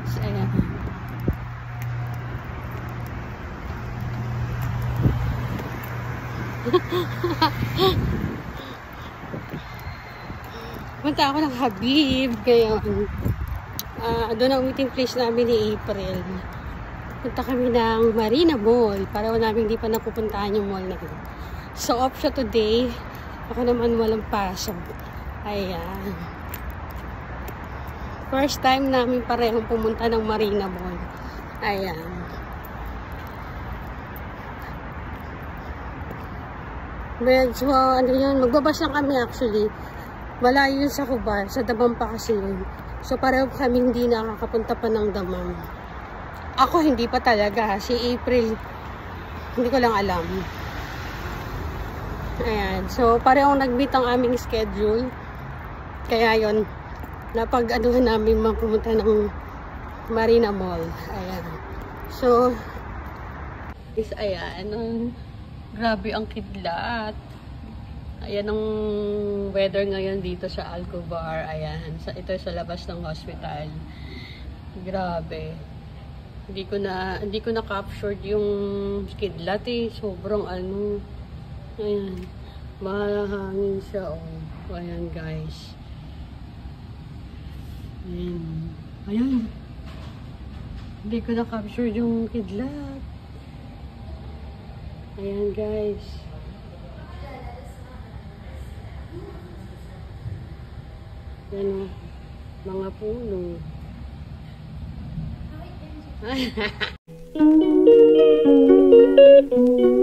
So, ayan. Punta ako ng Habib ngayon. Doon ang meeting place namin ni April. Punta kami ng Marina Mall. Para namin hindi pa napupuntahan yung mall na yun. So, off siya today. Ako naman walang pasok. Ayan. First time namin parehong pumunta ng Marina Mall. Ayan. So, ano yun, magbabas lang kami actually. Malayo yun sa Kubar. Sa Damam pa kasi yun. So, pareho kami hindi nakakapunta pa ng Damam. Ako hindi pa talaga. Si April, hindi ko lang alam. Ayan. So, parehong nag-meet ang aming schedule. Kaya yun, napag-anuhan namin pumunta ng Marina Mall. Ayan. So, ayan. Grabe ang kidlat. Ayan ang weather ngayon dito sa Alcobar. Ayan. Ito sa labas ng hospital. Grabe. Hindi ko na captured yung kidlat eh. Sobrang ano. Ayan. Mahangin siya oh. Ayan guys. Ayan. Ayan. Hindi ko na captured yung kidlat. Ayan guys. Ayan o. Mga puno. Thank you.